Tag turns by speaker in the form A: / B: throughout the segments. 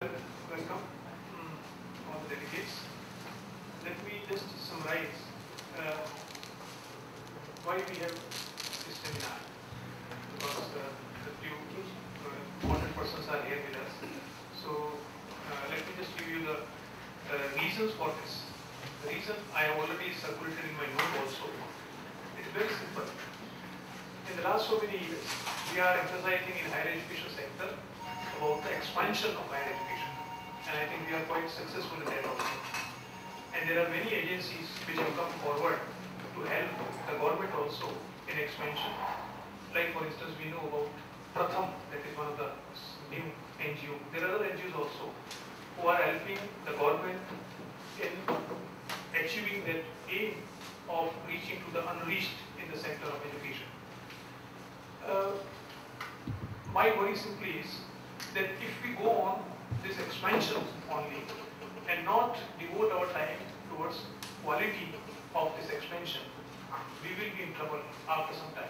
A: Welcome, all the delegates. Let me just summarize why we have this seminar, because the few important persons are here with us. So let me just give you the reasons for this. The reason I have already circulated in my note also. It's very simple. In the last so many years, we are emphasizing in higher education sector about the expansion of higher education, and I think we are quite successful in that also. And there are many agencies which have come forward to help the government also in expansion. Like for instance, we know about Prof, that is one of the new NGO. There are other NGOs also who are helping the government in achieving that aim of reaching to the unreached in the sector of education. My worry simply is that if we go on this expansion only and not devote our time towards quality of this expansion, we will be in trouble after some time.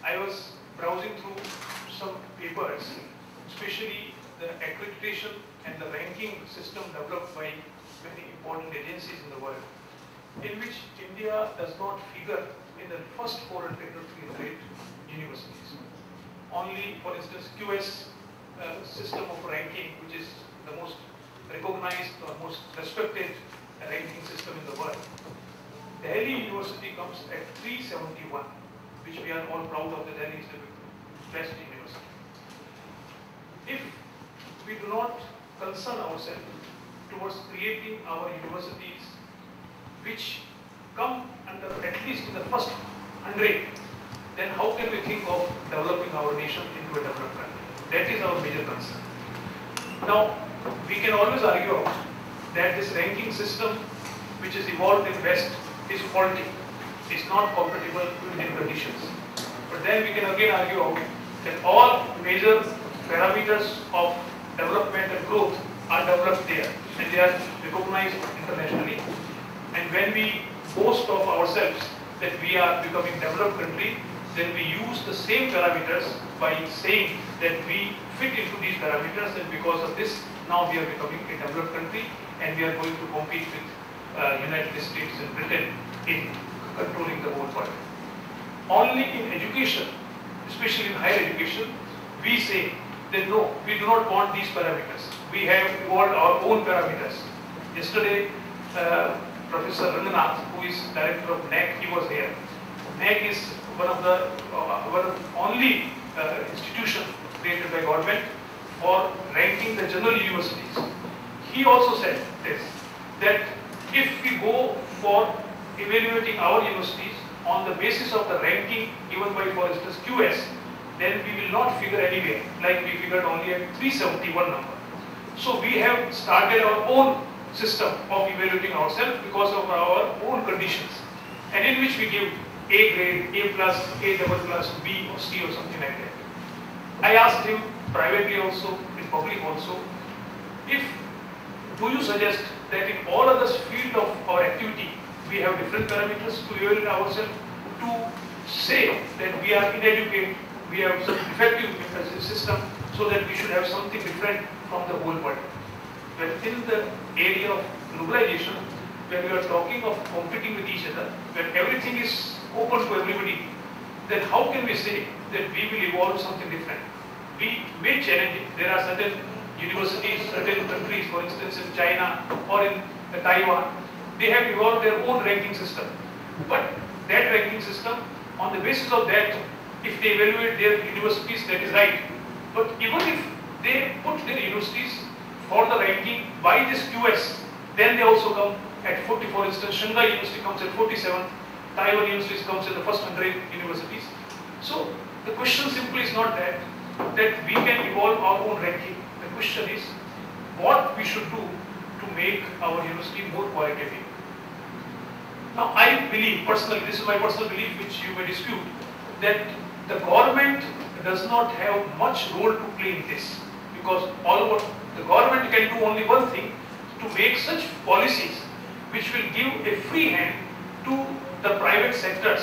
A: I was browsing through some papers, especially the accreditation and the ranking system developed by many important agencies in the world, in which India does not figure in the first 400 or 300 universities. Only, for instance, QS system of ranking, which is the most recognized or most respected ranking system in the world. Delhi University comes at 371, which we are all proud of. The Delhi is the best university. If we do not concern ourselves towards creating our universities which come under at least in the first 100, then how can we think of developing our nation into a developed country? That is our major concern. Now, we can always argue out that this ranking system which is evolved in West is faulty, is not compatible with Indian conditions. But then we can again argue out that all major parameters of development and growth are developed there and they are recognized internationally. And when we boast of ourselves that we are becoming a developed country, then we use the same parameters by saying that we fit into these parameters, and because of this, now we are becoming a developed country and we are going to compete with United States and Britain in controlling the whole world. Only in education, especially in higher education, we say that no, we do not want these parameters. We have evolved our own parameters. Yesterday, Professor Ranganath, who is director of NAC, he was here. NAC is one of the only institution created by government for ranking the general universities. He also said this, that if we go for evaluating our universities on the basis of the ranking given by, for instance, QS, then we will not figure anywhere, like we figured only at 371 number. So we have started our own system of evaluating ourselves because of our own conditions, and in which we give A grade, A plus, A double plus, B or C or something like that. I asked him privately also, in public also, do you suggest that in all other field of our activity, we have different parameters to evaluate ourselves, to say that we are inadequate, we have some defective system, so that we should have something different from the whole world. But in the area of globalization, when we are talking of competing with each other, when everything is open to everybody, then how can we say that we will evolve something different? We may challenge it. There are certain universities, certain countries, for instance in China or in Taiwan, they have evolved their own ranking system. But that ranking system, on the basis of that, if they evaluate their universities, that is right. But even if they put their universities for the ranking by this QS, then they also come at 40. For instance, Shanghai University comes at 47, Taiwan University comes in the first 100 universities. So the question simply is not that we can evolve our own ranking. The question is what we should do to make our university more qualitative. Now I believe personally, this is my personal belief which you may dispute, that the government does not have much role to play in this, because the government can do only one thing, to make such policies which will give a free hand to the private sectors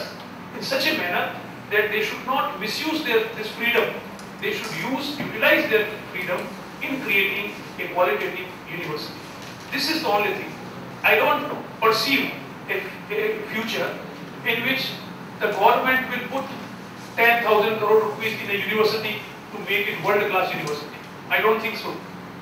A: in such a manner that they should not misuse this freedom. They should utilize their freedom in creating a qualitative university. This is the only thing. I don't perceive a future in which the government will put 10,000 crore rupees in a university to make it world-class university. I don't think so.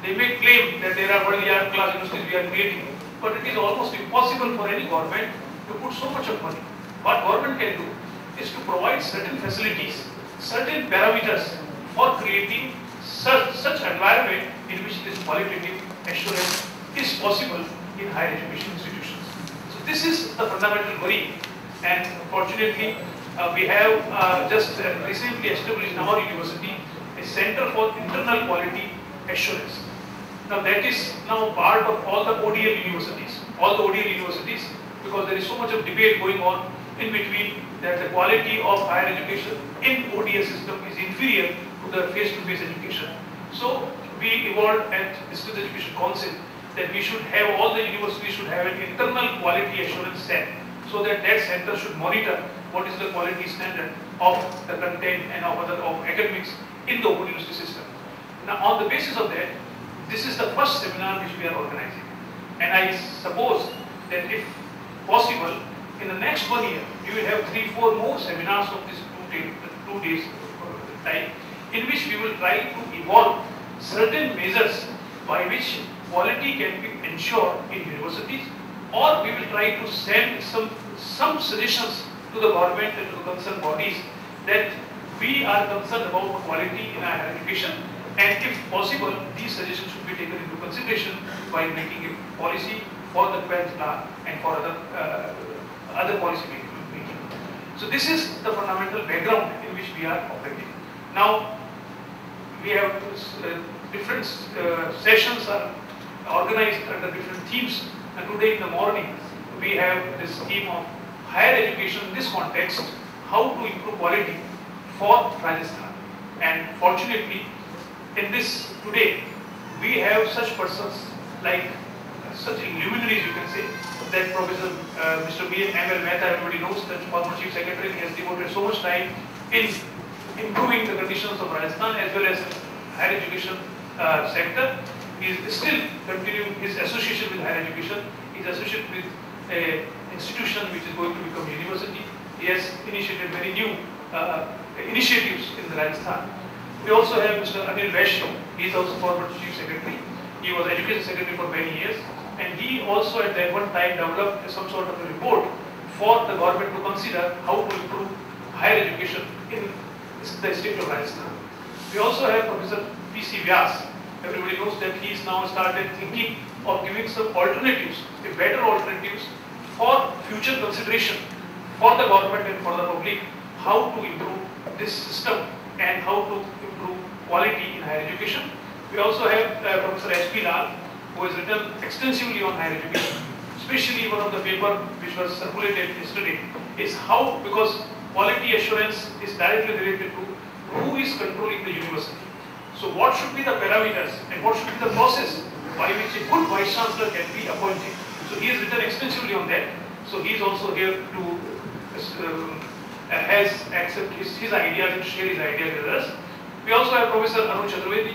A: They may claim that there are world-class universities we are creating, but it is almost impossible for any government to put so much of money. What government can do is to provide certain facilities, certain parameters for creating such environment in which this qualitative assurance is possible in higher education institutions. So this is the fundamental worry, and fortunately we have just recently established in our university a Center for Internal Quality Assurance. Now that is now part of all the ODL universities, because there is so much of debate going on in between that the quality of higher education in ODL system is inferior to the face-to-face education. So we evolved at Distance Education Council that we should have, all the universities should have an internal quality assurance cell, so that center should monitor what is the quality standard of the content and of academics in the open university system. Now on the basis of that, this is the first seminar which we are organizing, and I suppose that if possible, in the next 1 year, you will have 3-4 more seminars of this 2 days time, in which we will try to evolve certain measures by which quality can be ensured in universities, or we will try to send some suggestions to the government and to the concerned bodies that we are concerned about quality in our education, and if possible, these suggestions should be taken into consideration by making a policy for the 12th plan and for other policy making. So this is the fundamental background in which we are operating. Now we have different sessions are organized under different themes, and today in the morning we have this theme of higher education in this context, how to improve quality for Rajasthan. And fortunately, in this today, we have such persons like such luminaries, you can say, that Professor Mr. M.L. Mehta, everybody knows that former Chief Secretary, has devoted so much time in improving the conditions of Rajasthan as well as higher education sector. He is still continuing his association with higher education. He is associated with an institution which is going to become a university. He has initiated many new initiatives in the Rajasthan. We also have Mr. Anil Vaishnav. He is also former Chief Secretary. He was Education Secretary for many years, and he also at that one time developed some sort of a report for the government to consider how to improve higher education in the state of Rajasthan. We also have Professor P.C. Vyas. Everybody knows that he is now started thinking of giving some alternatives, better alternatives for future consideration for the government and for the public, how to improve this system and how to improve quality in higher education. We also have Professor S.P. Lal, who has written extensively on higher education. Especially one of the paper which was circulated yesterday is how, because quality assurance is directly related to who is controlling the university. So what should be the parameters and what should be the process by which a good Vice Chancellor can be appointed. So he has written extensively on that. So he is also here to has accept his ideas and share his ideas with us. We also have Professor Arun Chaturvedi,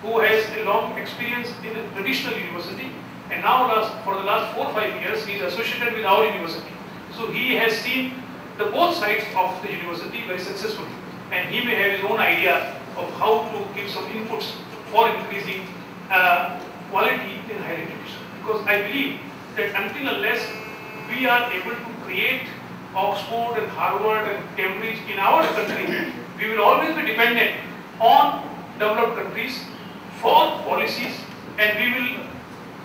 A: who has a long experience in a traditional university, and now for the last 4 or 5 years he is associated with our university. So he has seen the both sides of the university very successfully, and he may have his own idea of how to give some inputs for increasing quality in higher education. Because I believe that until unless we are able to create Oxford and Harvard and Cambridge in our country, we will always be dependent on developed countries for policies, and we will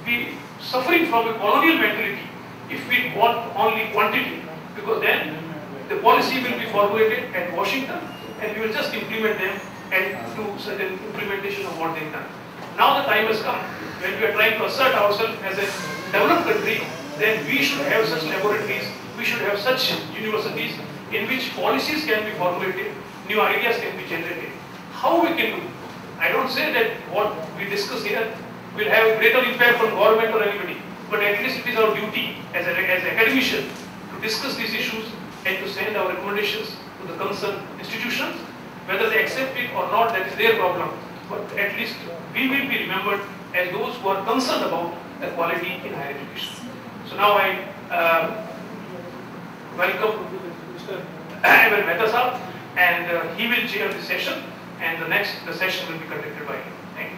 A: be suffering from a colonial mentality if we want only quantity, because then the policy will be formulated at Washington and we will just implement them and do certain implementation of what they've done. Now the time has come when we are trying to assert ourselves as a developed country, then we should have such laboratories, we should have such universities in which policies can be formulated, new ideas can be generated. How we can do? I don't say that what we discuss here will have greater impact on government or anybody, but at least it is our duty as academicians to discuss these issues and to send our recommendations to the concerned institutions. Whether they accept it or not, that is their problem, but at least we will be remembered as those who are concerned about the quality in higher education. So now I welcome Mr. Mehta Sahab, and he will chair the session, and the session will be conducted by him. Thank you.